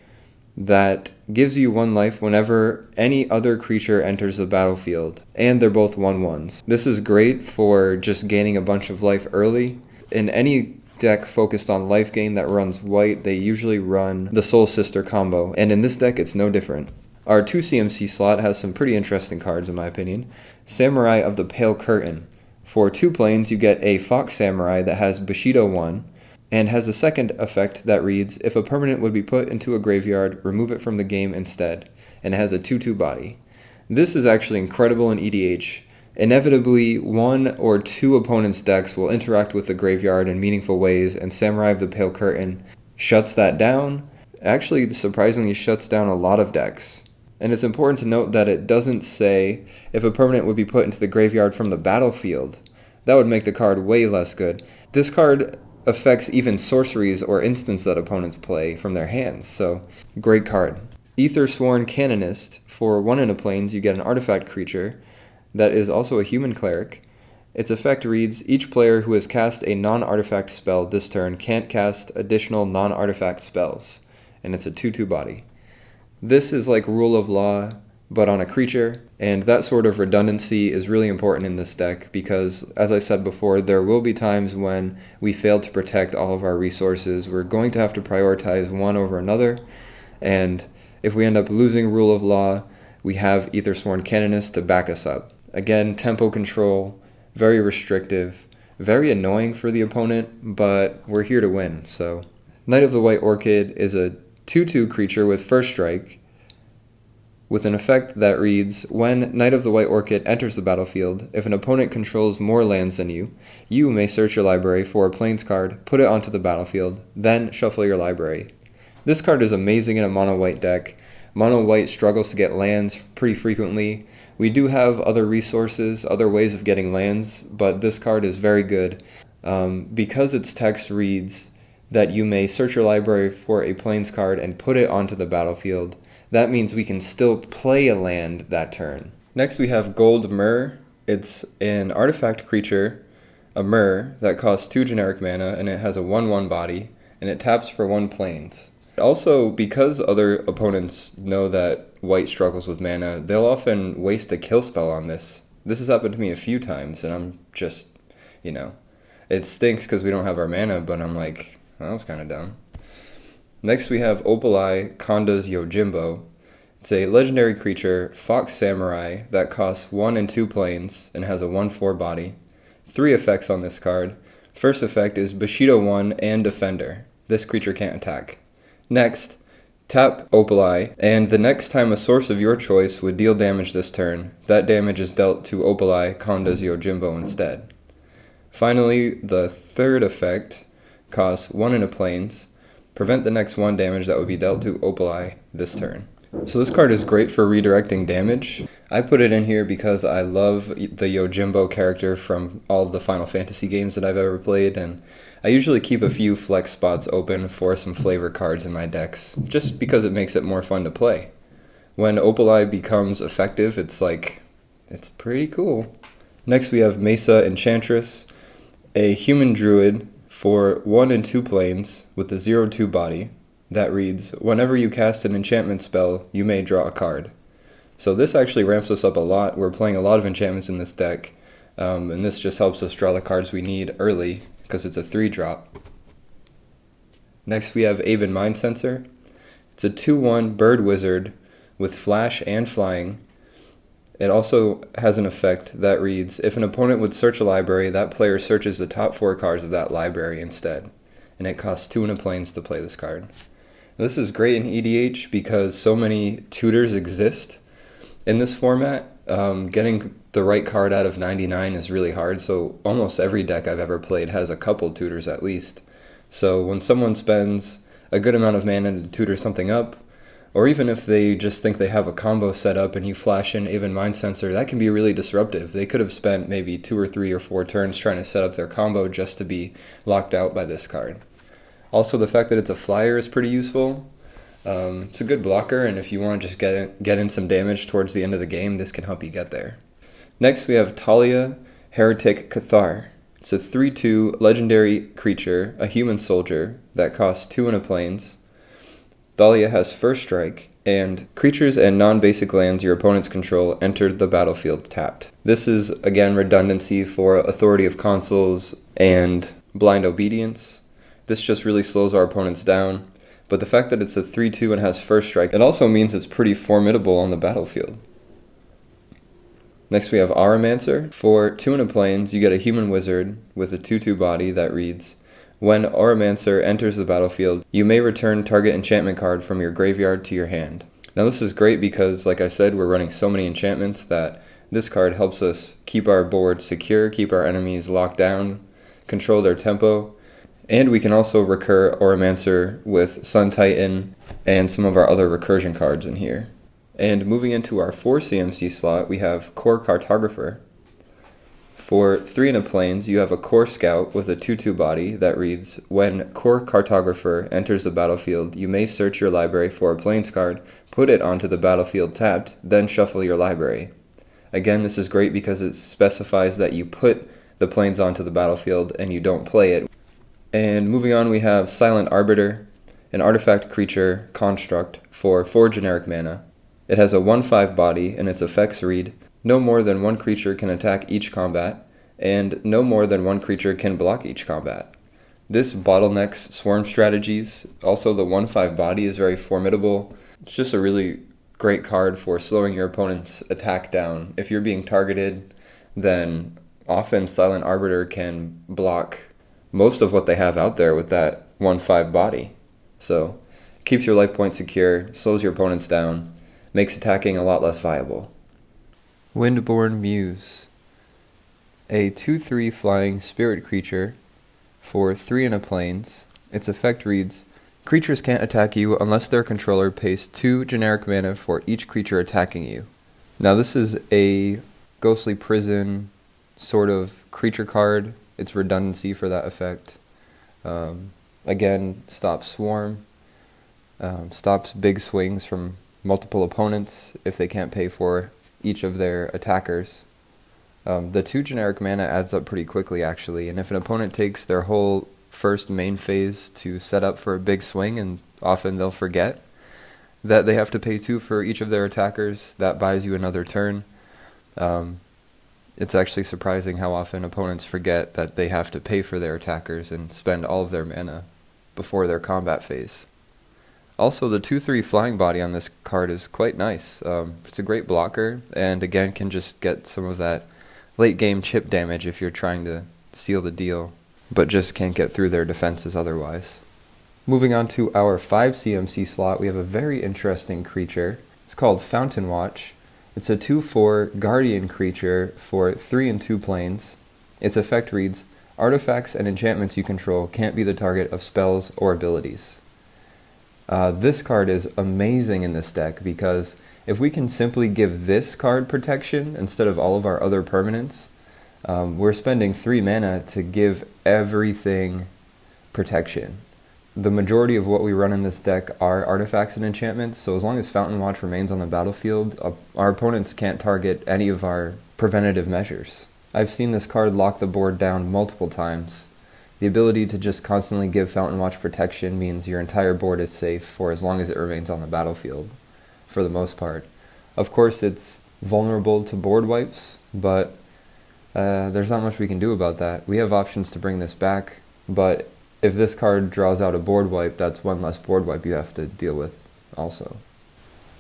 that gives you 1 life whenever any other creature enters the battlefield, and they're both 1/1s. This is great for just gaining a bunch of life early. In any deck focused on life gain that runs white, they usually run the Soul Sister combo, and in this deck it's no different. Our 2 CMC slot has some pretty interesting cards in my opinion. Samurai of the Pale Curtain. For 2 plains, you get a Fox Samurai that has Bushido 1, and has a second effect that reads, if a permanent would be put into a graveyard, remove it from the game instead, and it has a 2/2 body. This is actually incredible in EDH, Inevitably, one or two opponents' decks will interact with the graveyard in meaningful ways, and Samurai of the Pale Curtain shuts that down. Actually, surprisingly, shuts down a lot of decks. And it's important to note that it doesn't say if a permanent would be put into the graveyard from the battlefield. That would make the card way less good. This card affects even sorceries or instants that opponents play from their hands, so great card. Aethersworn Canonist. For 1 in a plains, you get an artifact creature that is also a human cleric. Its effect reads, each player who has cast a non-artifact spell this turn can't cast additional non-artifact spells, and it's a 2/2 body. This is like Rule of Law, but on a creature, and that sort of redundancy is really important in this deck because, as I said before, there will be times when we fail to protect all of our resources. We're going to have to prioritize one over another, and if we end up losing Rule of Law, we have Aethersworn Canonist to back us up. Again, tempo control, very restrictive, very annoying for the opponent, but we're here to win, so. Knight of the White Orchid is a 2/2 creature with first strike, with an effect that reads, when Knight of the White Orchid enters the battlefield, if an opponent controls more lands than you may search your library for a plains card, put it onto the battlefield, then shuffle your library. This card is amazing in a mono-white deck. Mono-white struggles to get lands pretty frequently. We do have other resources, other ways of getting lands, but this card is very good. Because its text reads that you may search your library for a plains card and put it onto the battlefield, that means we can still play a land that turn. Next we have Gold Myrrh. It's an artifact creature, a Myrrh, that costs 2 generic mana, and it has a 1/1 body, and it taps for 1 plains. Also, because other opponents know that white struggles with mana, they'll often waste a kill spell on this. This has happened to me a few times, and I'm just, it stinks because we don't have our mana, but I'm like, well, that was kind of dumb. Next we have Opalai Konda's Yojimbo. It's a legendary creature, Fox Samurai, that costs 1 and 2 plains and has a 1/4 body. 3 effects on this card. First effect is Bushido 1 and Defender. This creature can't attack. Next, tap Opalai, and the next time a source of your choice would deal damage this turn, that damage is dealt to Opalai Konda's Yojimbo instead. Finally, the third effect costs 1 in a plains. Prevent the next 1 damage that would be dealt to Opalai this turn. So this card is great for redirecting damage. I put it in here because I love the Yojimbo character from all of the Final Fantasy games that I've ever played, and I usually keep a few flex spots open for some flavor cards in my decks, just because it makes it more fun to play. When Opalai becomes effective, it's pretty cool. Next we have Mesa Enchantress, a human druid for 1 and 2 plains with a 0/2 body that reads, whenever you cast an enchantment spell, you may draw a card. So this actually ramps us up a lot. We're playing a lot of enchantments in this deck, and this just helps us draw the cards we need early because it's a 3-drop. Next we have Aven Mindcensor. It's a 2/1 bird wizard with flash and flying. It also has an effect that reads, if an opponent would search a library, that player searches the top 4 cards of that library instead. And it costs 2 and a plains to play this card. Now, this is great in EDH because so many tutors exist in this format. Getting the right card out of 99 is really hard, so almost every deck I've ever played has a couple tutors at least. So when someone spends a good amount of mana to tutor something up, or even if they just think they have a combo set up and you flash in Aven Mindcensor, that can be really disruptive. They could have spent maybe 2 or 3 or 4 turns trying to set up their combo just to be locked out by this card. Also, the fact that it's a flyer is pretty useful. It's a good blocker, and if you want to just get in some damage towards the end of the game, this can help you get there. Next, we have Talia, Heretic Cathar. It's a 3/2 legendary creature, a human soldier, that costs 2 and a plains. Thalia has first strike, and creatures and non-basic lands your opponents control enter the battlefield tapped. This is, again, redundancy for Authority of Consuls and Blind Obedience. This just really slows our opponents down, but the fact that it's a 3/2 and has first strike, it also means it's pretty formidable on the battlefield. Next we have Auramancer. For 2 and a plains, you get a human wizard with a 2/2 body that reads, when Auramancer enters the battlefield, you may return target enchantment card from your graveyard to your hand. Now this is great because, like I said, we're running so many enchantments that This card helps us keep our board secure, keep our enemies locked down, control their tempo, and we can also recur Oromancer with Sun Titan and some of our other recursion cards in here. And moving into our 4 CMC slot, we have Core Cartographer. For 3 in a plains, you have a Core Scout with a 2/2 body that reads, when Core Cartographer enters the battlefield, you may search your library for a plains card, put it onto the battlefield tapped, then shuffle your library. Again, this is great because it specifies that you put the plains onto the battlefield and you don't play it. And moving on, we have Silent Arbiter, an artifact creature construct for 4 generic mana. It has a 1/5 body and its effects read, no more than 1 creature can attack each combat, and no more than 1 creature can block each combat. This bottlenecks swarm strategies. Also, the 1/5 body is very formidable. It's just a really great card for slowing your opponent's attack down. If you're being targeted, then often Silent Arbiter can block most of what they have out there with that 1/5 body. So, keeps your life point secure, slows your opponents down, makes attacking a lot less viable. Windborn Muse, a 2/3 flying spirit creature for 3 in a plains. Its effect reads, creatures can't attack you unless their controller pays 2 generic mana for each creature attacking you. Now this is a Ghostly Prison sort of creature card. It's redundancy for that effect. Again, stops swarm, stops big swings from multiple opponents if they can't pay for each of their attackers. The 2 generic mana adds up pretty quickly actually, and if an opponent takes their whole first main phase to set up for a big swing, and often they'll forget that they have to pay 2 for each of their attackers, that buys you another turn. It's actually surprising how often opponents forget that they have to pay for their attackers and spend all of their mana before their combat phase. Also, the 2/3 flying body on this card is quite nice. It's a great blocker, and again can just get some of that late game chip damage if you're trying to seal the deal, but just can't get through their defenses otherwise. Moving on to our 5 CMC slot, we have a very interesting creature. It's called Fountain Watch. It's a 2/4 guardian creature for 3 and 2 plains. Its effect reads, artifacts and enchantments you control can't be the target of spells or abilities. This card is amazing in this deck because if we can simply give this card protection instead of all of our other permanents, we're spending 3 mana to give everything protection. The majority of what we run in this deck are artifacts and enchantments, so as long as Fountain Watch remains on the battlefield, our opponents can't target any of our preventative measures. I've seen this card lock the board down multiple times. The ability to just constantly give Fountain Watch protection means your entire board is safe for as long as it remains on the battlefield, for the most part. Of course, it's vulnerable to board wipes, but there's not much we can do about that. We have options to bring this back, but if this card draws out a board wipe, that's 1 less board wipe you have to deal with also.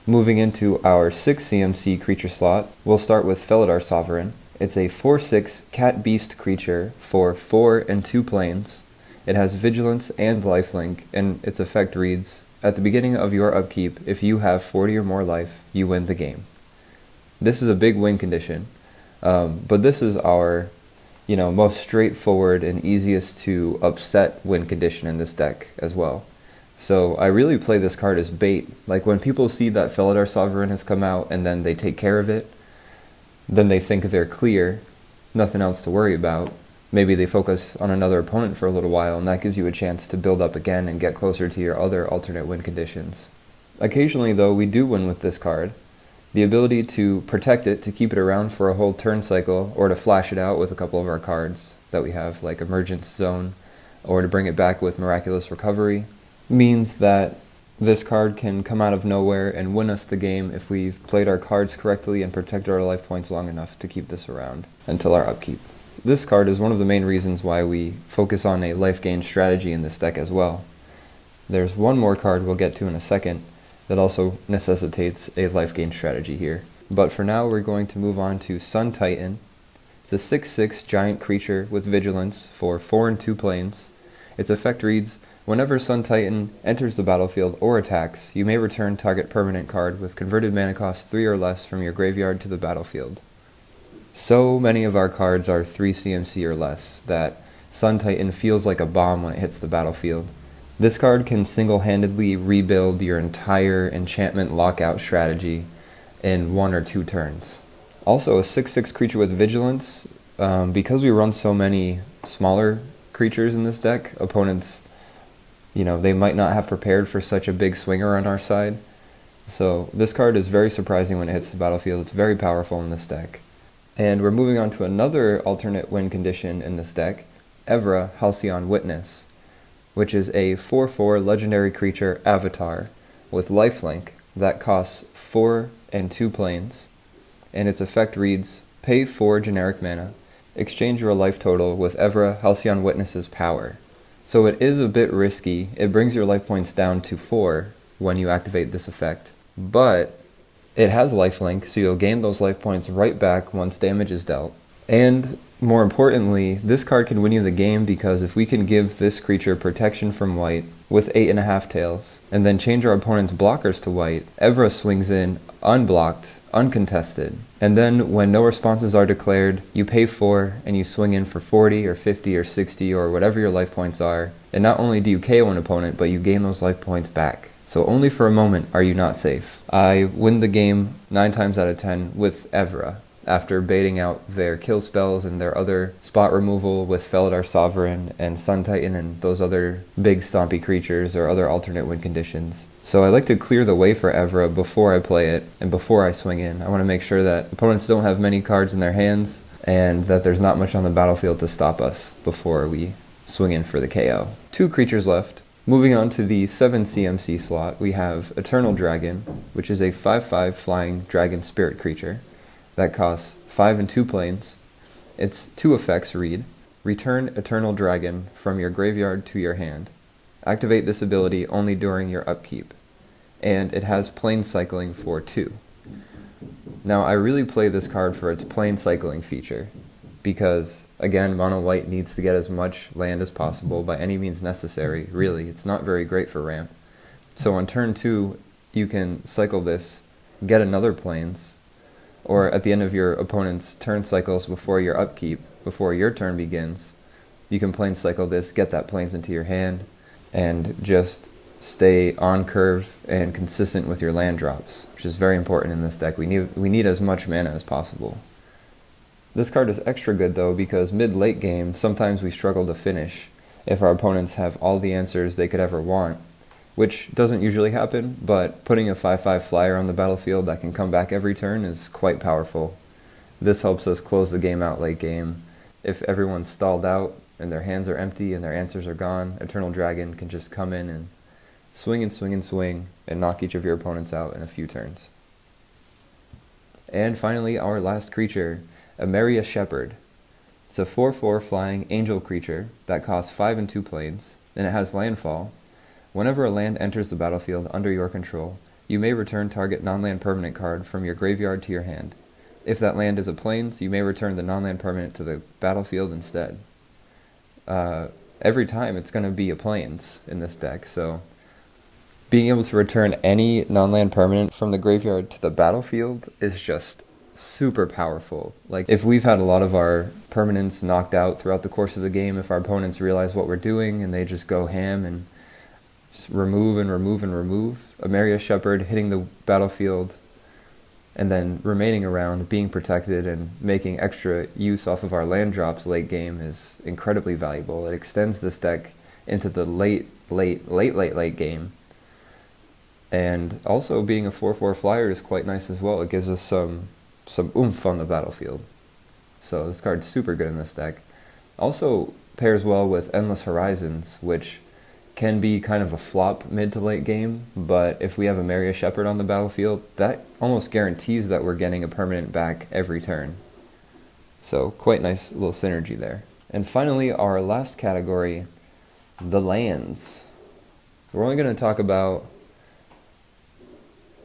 Moving into our 6 CMC creature slot, we'll start with Felidar Sovereign. It's a 4/6 cat beast creature for 4 and 2 plains. It has vigilance and lifelink, and its effect reads, at the beginning of your upkeep, if you have 40 or more life, you win the game. This is a big win condition, but this is our most straightforward and easiest to upset win condition in this deck as well. So I really play this card as bait. Like when people see that Felidar Sovereign has come out and then they take care of it, then they think they're clear, nothing else to worry about. Maybe they focus on another opponent for a little while, and that gives you a chance to build up again and get closer to your other alternate win conditions. Occasionally, though, we do win with this card. The ability to protect it, to keep it around for a whole turn cycle, or to flash it out with a couple of our cards that we have, like Emergence Zone, or to bring it back with Miraculous Recovery, means that this card can come out of nowhere and win us the game if we've played our cards correctly and protected our life points long enough to keep this around until our upkeep. This card is one of the main reasons why we focus on a life gain strategy in this deck as well. There's one more card we'll get to in a second that also necessitates a life gain strategy here. But for now, we're going to move on to Sun Titan. It's a 6/6 giant creature with vigilance for 4 and 2 plains. Its effect reads, whenever Sun Titan enters the battlefield or attacks, you may return target permanent card with converted mana cost 3 or less from your graveyard to the battlefield. So many of our cards are 3 CMC or less that Sun Titan feels like a bomb when it hits the battlefield. This card can single-handedly rebuild your entire enchantment lockout strategy in 1 or 2 turns. Also, a 6/6 creature with Vigilance. Because we run so many smaller creatures in this deck, opponents, they might not have prepared for such a big swinger on our side. So this card is very surprising when it hits the battlefield. It's very powerful in this deck. And we're moving on to another alternate win condition in this deck, Evra Halcyon Witness, which is a 4/4 legendary creature avatar with lifelink that costs 4 and 2 planes, and its effect reads, pay 4 generic mana, exchange your life total with Evra Halcyon Witness's power. So it is a bit risky. It brings your life points down to 4 when you activate this effect, but it has lifelink, so you'll gain those life points right back once damage is dealt. And more importantly, this card can win you the game because if we can give this creature protection from white with 8.5 tails, and then change our opponent's blockers to white, Evra swings in unblocked, uncontested. And then when no responses are declared, you pay 4 and you swing in for 40 or 50 or 60 or whatever your life points are. And not only do you KO an opponent, but you gain those life points back. So only for a moment are you not safe. I win the game 9 times out of 10 with Evra, after baiting out their kill spells and their other spot removal with Felidar Sovereign and Sun Titan and those other big stompy creatures or other alternate win conditions. So I like to clear the way for Evra before I play it and before I swing in. I want to make sure that opponents don't have many cards in their hands and that there's not much on the battlefield to stop us before we swing in for the KO. 2 creatures left. Moving on to the 7 CMC slot, we have Eternal Dragon, which is a 5/5 flying dragon spirit creature that costs 5 and 2 planes. Its 2 effects read, return Eternal Dragon from your graveyard to your hand. Activate this ability only during your upkeep. And it has plane cycling for 2. Now I really play this card for its plane cycling feature, because again, mono white needs to get as much land as possible by any means necessary. Really, it's not very great for ramp. So on turn 2, you can cycle this, get another planes, or at the end of your opponent's turn cycles before your upkeep, before your turn begins, you can plane cycle this, get that planes into your hand, and just stay on curve and consistent with your land drops, which is very important in this deck. We need as much mana as possible. This card is extra good though because mid-late game, sometimes we struggle to finish if our opponents have all the answers they could ever want, which doesn't usually happen, but putting a 5/5 flyer on the battlefield that can come back every turn is quite powerful. This helps us close the game out late game. If everyone's stalled out and their hands are empty and their answers are gone, Eternal Dragon can just come in and swing and swing and swing and knock each of your opponents out in a few turns. And finally, our last creature, Emeria Shepherd. It's a 4/4 flying angel creature that costs 5 and 2 planes, and it has landfall. Whenever a land enters the battlefield under your control, you may return target non-land permanent card from your graveyard to your hand. If that land is a plains, you may return the non-land permanent to the battlefield instead. Every time it's going to be a plains in this deck, so being able to return any non-land permanent from the graveyard to the battlefield is just super powerful. Like, if we've had a lot of our permanents knocked out throughout the course of the game, if our opponents realize what we're doing and they just go ham and just remove and remove and remove, Emeria Shepherd hitting the battlefield and then remaining around, being protected and making extra use off of our land drops late game is incredibly valuable. It extends this deck into the late game. And also being a 4/4 flyer is quite nice as well. It gives us some oomph on the battlefield. So this card's super good in this deck. Also pairs well with Endless Horizons, which can be kind of a flop mid to late game, but if we have Emeria Shepherd on the battlefield, that almost guarantees that we're getting a permanent back every turn. So quite nice little synergy there. And finally, our last category, the lands. We're only going to talk about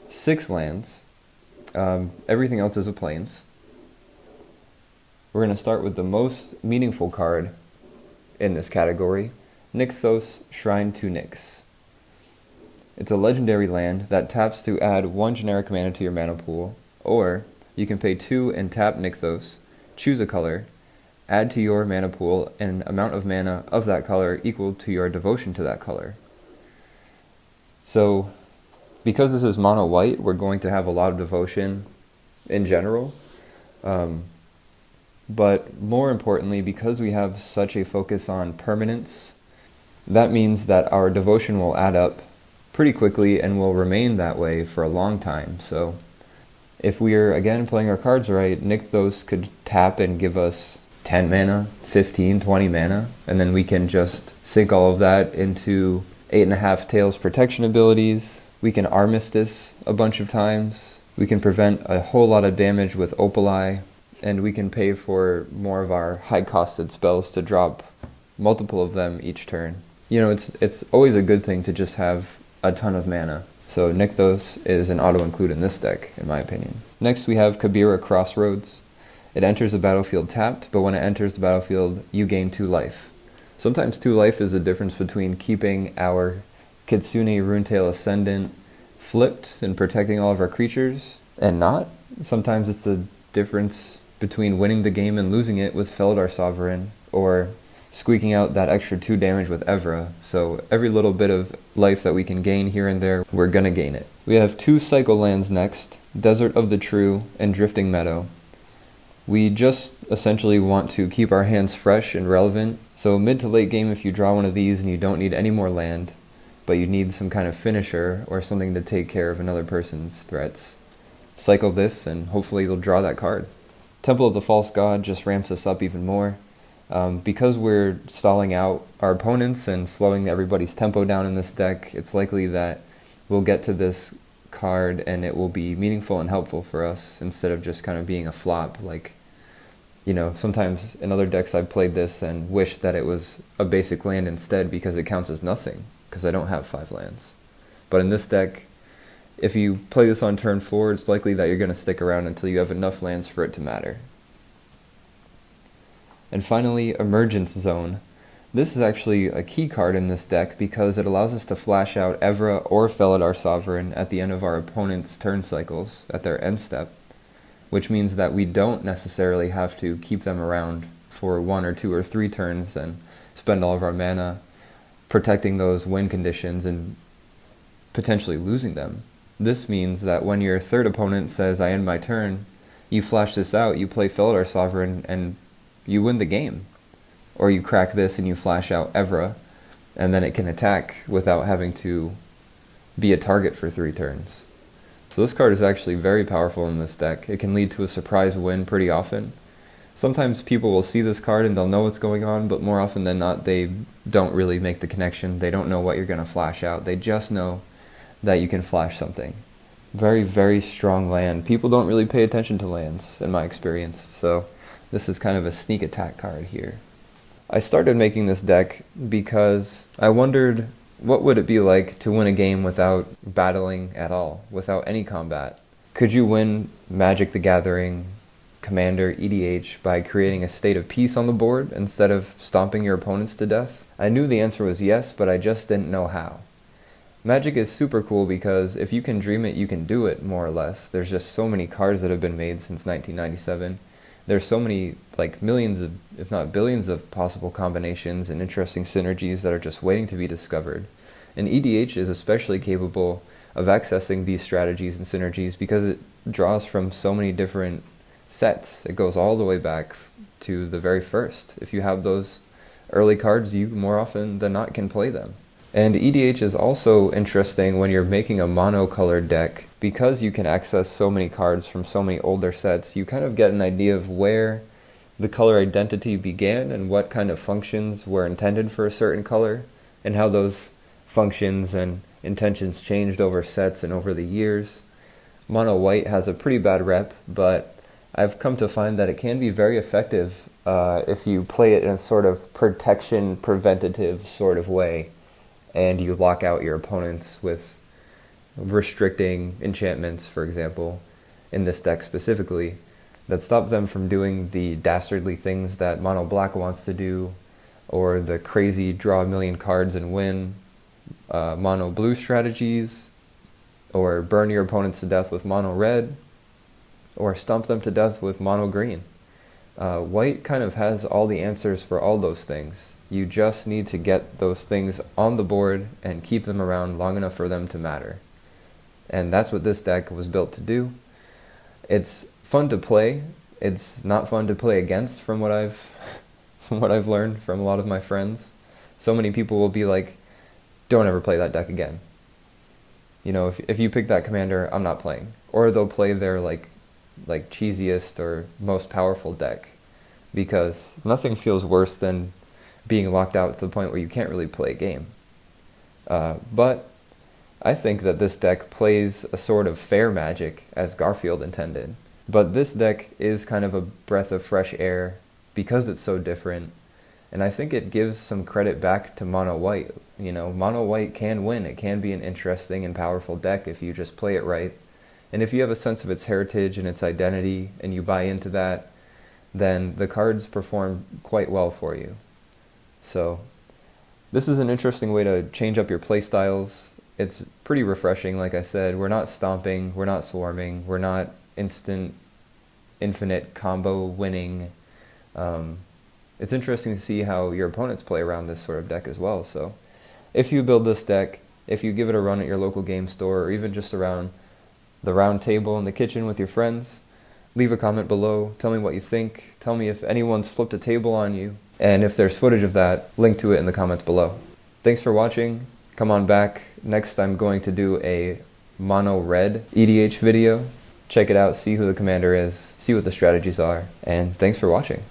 6 lands. Everything else is a plains. We're going to start with the most meaningful card in this category, Nykthos, Shrine to Nyx. It's a legendary land that taps to add 1 generic mana to your mana pool, or you can pay 2 and tap Nykthos, choose a color, add to your mana pool an amount of mana of that color equal to your devotion to that color. So, because this is mono white, we're going to have a lot of devotion in general. But more importantly, because we have such a focus on permanence, that means that our devotion will add up pretty quickly and will remain that way for a long time. So if we're, again, playing our cards right, Nykthos could tap and give us 10 mana, 15, 20 mana, and then we can just sink all of that into 8.5 Tails protection abilities. We can Armistice a bunch of times. We can prevent a whole lot of damage with Opali, and we can pay for more of our high-costed spells to drop multiple of them each turn. You know, it's always a good thing to just have a ton of mana. So Nykthos is an auto-include in this deck, in my opinion. Next we have Kabira Crossroads. It enters the battlefield tapped, but when it enters the battlefield, you gain 2 life. Sometimes 2 life is the difference between keeping our Kitsune Runetail Ascendant flipped and protecting all of our creatures, and not. Sometimes it's the difference between winning the game and losing it with Felidar Sovereign, or squeaking out that extra 2 damage with Evra. So every little bit of life that we can gain here and there, we're gonna gain it. We have 2 cycle lands next, Desert of the True and Drifting Meadow. We just essentially want to keep our hands fresh and relevant. So mid to late game, if you draw one of these and you don't need any more land, but you need some kind of finisher or something to take care of another person's threats, cycle this and hopefully you'll draw that card. Temple of the False God just ramps us up even more. Because we're stalling out our opponents and slowing everybody's tempo down in this deck, it's likely that we'll get to this card and it will be meaningful and helpful for us instead of just kind of being a flop. Like, you know, sometimes in other decks I've played this and wished that it was a basic land instead because it counts as nothing, because I don't have 5 lands. But in this deck, if you play this on turn 4, it's likely that you're going to stick around until you have enough lands for it to matter. And finally, Emergence Zone. This is actually a key card in this deck because it allows us to flash out Evra or Felidar Sovereign at the end of our opponent's turn cycles, at their end step, which means that we don't necessarily have to keep them around for 1 or 2 or 3 turns and spend all of our mana protecting those win conditions and potentially losing them. This means that when your third opponent says, I end my turn, you flash this out, you play Felidar Sovereign, and you win the game. Or you crack this and you flash out Evra, and then it can attack without having to be a target for 3 turns. So this card is actually very powerful in this deck. It can lead to a surprise win pretty often. Sometimes people will see this card and they'll know what's going on, but more often than not, they don't really make the connection. They don't know what you're going to flash out. They just know that you can flash something. Very, very strong land. People don't really pay attention to lands, in my experience, so this is kind of a sneak attack card here. I started making this deck because I wondered what would it be like to win a game without battling at all, without any combat. Could you win Magic the Gathering, Commander, EDH by creating a state of peace on the board instead of stomping your opponents to death? I knew the answer was yes, but I just didn't know how. Magic is super cool because if you can dream it, you can do it, more or less. There's just so many cards that have been made since 1997. There's so many, like millions of, if not billions of possible combinations and interesting synergies that are just waiting to be discovered. And EDH is especially capable of accessing these strategies and synergies because it draws from so many different sets. It goes all the way back to the very first. If you have those early cards, you more often than not can play them. And EDH is also interesting when you're making a monocolored deck. Because you can access so many cards from so many older sets, you kind of get an idea of where the color identity began and what kind of functions were intended for a certain color, and how those functions and intentions changed over sets and over the years. Mono white has a pretty bad rep, but I've come to find that it can be very effective if you play it in a sort of protection, preventative sort of way, and you lock out your opponents with restricting enchantments, for example, in this deck specifically, that stop them from doing the dastardly things that mono black wants to do, or the crazy draw a million cards and win mono blue strategies, or burn your opponents to death with mono red, or stomp them to death with mono green. White kind of has all the answers for all those things. You just need to get those things on the board and keep them around long enough for them to matter. And that's what this deck was built to do. It's fun to play. It's not fun to play against from what I've learned from a lot of my friends. So many people will be like, don't ever play that deck again. You know, if you pick that commander, I'm not playing. Or they'll play their like cheesiest or most powerful deck, because nothing feels worse than being locked out to the point where you can't really play a game. But I think that this deck plays a sort of fair Magic as Garfield intended. But this deck is kind of a breath of fresh air because it's so different. And I think it gives some credit back to Mono White. You know, Mono White can win. It can be an interesting and powerful deck if you just play it right. And if you have a sense of its heritage and its identity and you buy into that, then the cards perform quite well for you. So this is an interesting way to change up your play styles. It's pretty refreshing, like I said. We're not stomping, we're not swarming, we're not infinite combo winning. It's interesting to see how your opponents play around this sort of deck as well. So if you build this deck, if you give it a run at your local game store, or even just around the round table in the kitchen with your friends, leave a comment below. Tell me what you think. Tell me if anyone's flipped a table on you. And if there's footage of that, link to it in the comments below. Thanks for watching. Come on back. Next I'm going to do a mono red EDH video. Check it out, see who the commander is, see what the strategies are, and thanks for watching.